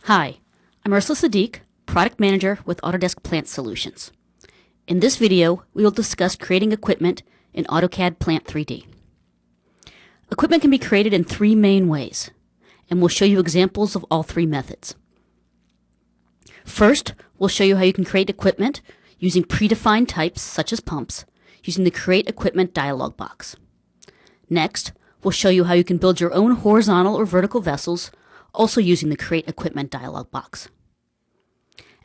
Hi, I'm Ursula Sadiq, Product Manager with Autodesk Plant Solutions. In this video, we will discuss creating equipment in AutoCAD Plant 3D. Equipment can be created in three main ways, and we'll show you examples of all three methods. First, we'll show you how you can create equipment using predefined types such as pumps, using the Create Equipment dialog box. Next, we'll show you how you can build your own horizontal or vertical vessels, also using the Create Equipment dialog box.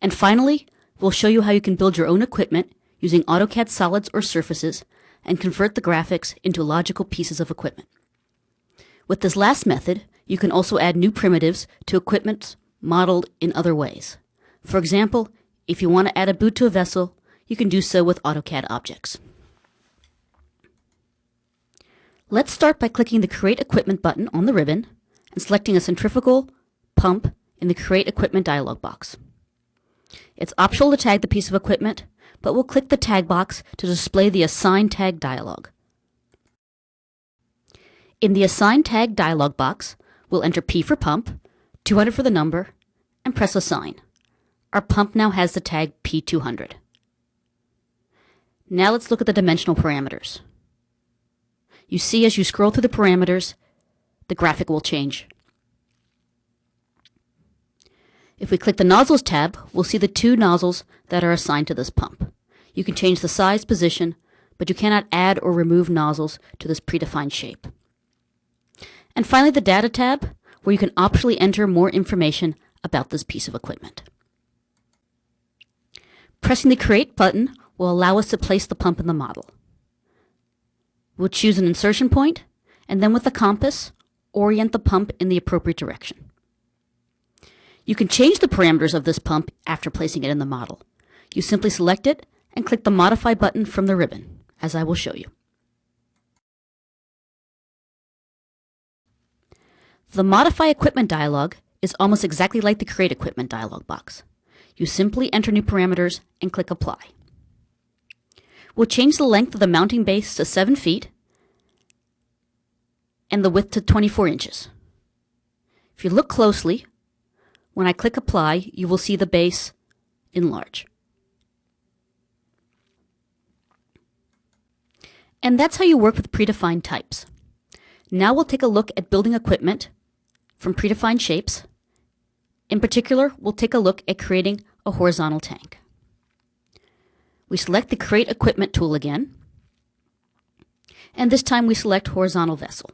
And finally, we'll show you how you can build your own equipment using AutoCAD solids or surfaces and convert the graphics into logical pieces of equipment. With this last method, you can also add new primitives to equipment modeled in other ways. For example, if you want to add a boot to a vessel, you can do so with AutoCAD objects. Let's start by clicking the Create Equipment button on the ribbon and selecting a centrifugal pump in the Create Equipment dialog box. It's optional to tag the piece of equipment, but we'll click the tag box to display the Assign Tag dialog. In the Assign Tag dialog box, we'll enter P for pump, 200 for the number, and press Assign. Our pump now has the tag P200. Now let's look at the dimensional parameters. You see as you scroll through the parameters, the graphic will change. If we click the Nozzles tab, we'll see the two nozzles that are assigned to this pump. You can change the size, position, but you cannot add or remove nozzles to this predefined shape. And finally, the Data tab, where you can optionally enter more information about this piece of equipment. Pressing the Create button will allow us to place the pump in the model. We'll choose an insertion point, and then with the compass, orient the pump in the appropriate direction. You can change the parameters of this pump after placing it in the model. You simply select it and click the Modify button from the ribbon, as I will show you. The Modify Equipment dialog is almost exactly like the Create Equipment dialog box. You simply enter new parameters and click Apply. We'll change the length of the mounting base to 7 feet and the width to 24 inches. If you look closely, when I click Apply, you will see the base enlarge. And that's how you work with predefined types. Now we'll take a look at building equipment from predefined shapes. In particular, we'll take a look at creating a horizontal tank. We select the Create Equipment tool again, and this time we select Horizontal Vessel.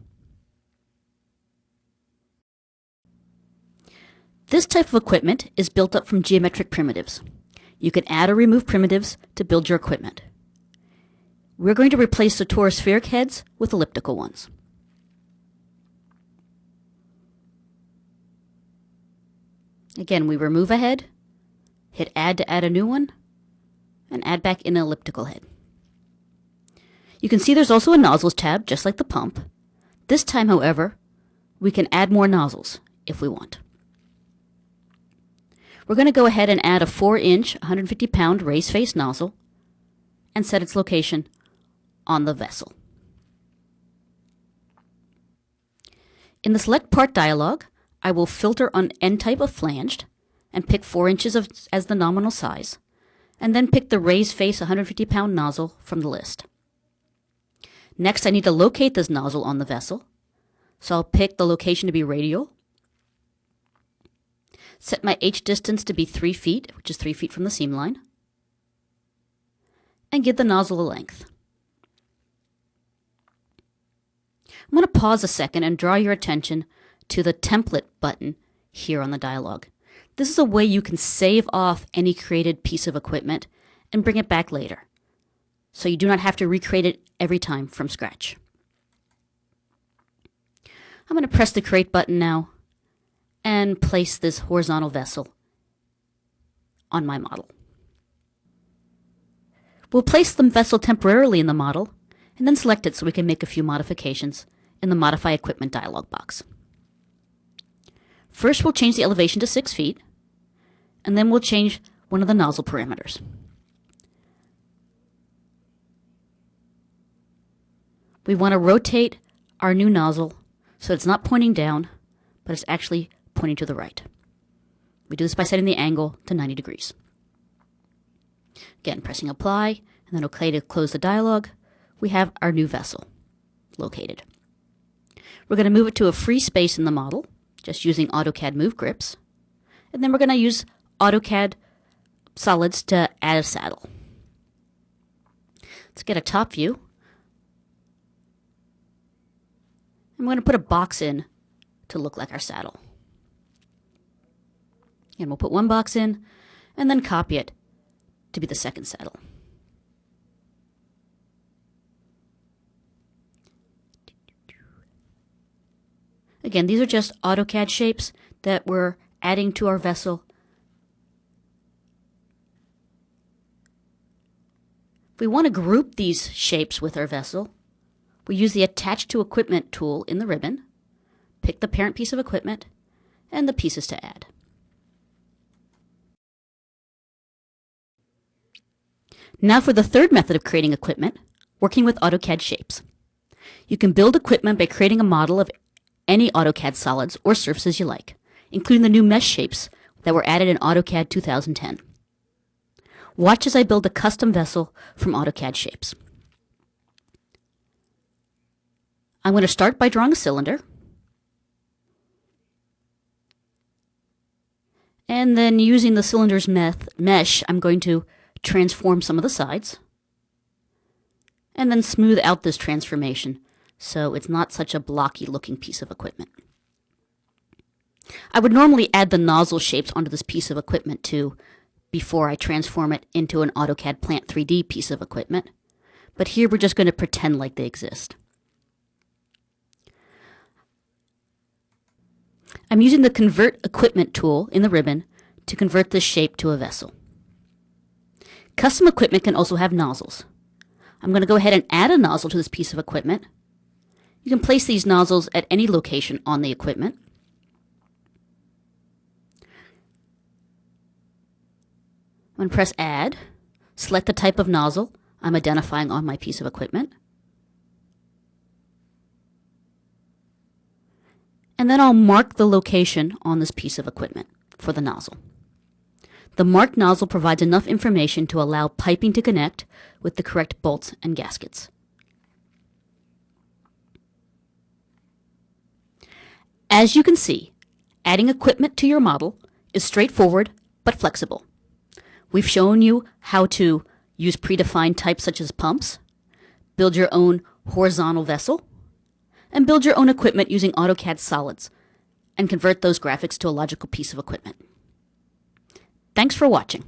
This type of equipment is built up from geometric primitives. You can add or remove primitives to build your equipment. We're going to replace the toruspheric heads with elliptical ones. Again, we remove a head, hit Add to add a new one, and add back in an elliptical head. You can see there's also a Nozzles tab, just like the pump. This time, however, we can add more nozzles if we want. We're going to go ahead and add a 4-inch, 150-pound raised face nozzle and set its location on the vessel. In the Select Part dialog, I will filter on End type of flanged and pick 4 inches as the nominal size, and then pick the raised face 150-pound nozzle from the list. Next, I need to locate this nozzle on the vessel, so I'll pick the location to be radial, set my H distance to be 3 feet, which is 3 feet from the seam line, and give the nozzle a length. I'm going to pause a second and draw your attention to the Template button here on the dialog. This is a way you can save off any created piece of equipment and bring it back later, so you do not have to recreate it every time from scratch. I'm going to press the Create button now and place this horizontal vessel on my model. We'll place the vessel temporarily in the model and then select it so we can make a few modifications in the Modify Equipment dialog box. First, we'll change the elevation to 6 feet, and then we'll change one of the nozzle parameters. We want to rotate our new nozzle so it's not pointing down, but it's actually pointing to the right. We do this by setting the angle to 90 degrees. Again, pressing apply and then OK to close the dialog, we have our new vessel located. We're going to move it to a free space in the model, just using AutoCAD Move Grips. And then we're going to use AutoCAD Solids to add a saddle. Let's get a top view. I'm going to put a box in to look like our saddle. And we'll put one box in and then copy it to be the second saddle. Again, these are just AutoCAD shapes that we're adding to our vessel. If we want to group these shapes with our vessel, we use the Attach to Equipment tool in the ribbon, pick the parent piece of equipment, and the pieces to add. Now for the third method of creating equipment, working with AutoCAD shapes. You can build equipment by creating a model of any AutoCAD solids or surfaces you like, including the new mesh shapes that were added in AutoCAD 2010. Watch as I build a custom vessel from AutoCAD shapes. I'm going to start by drawing a cylinder, and then using the cylinder's mesh, I'm going to transform some of the sides, and then smooth out this transformation so it's not such a blocky looking piece of equipment. I would normally add the nozzle shapes onto this piece of equipment too before I transform it into an AutoCAD Plant 3D piece of equipment, but here we're just going to pretend like they exist. I'm using the Convert Equipment tool in the ribbon to convert this shape to a vessel. Custom equipment can also have nozzles. I'm going to go ahead and add a nozzle to this piece of equipment. You can place these nozzles at any location on the equipment. I'm going to press Add, select the type of nozzle I'm identifying on my piece of equipment, and then I'll mark the location on this piece of equipment for the nozzle. The marked nozzle provides enough information to allow piping to connect with the correct bolts and gaskets. As you can see, adding equipment to your model is straightforward but flexible. We've shown you how to use predefined types such as pumps, build your own horizontal vessel, and build your own equipment using AutoCAD solids, and convert those graphics to a logical piece of equipment. Thanks for watching.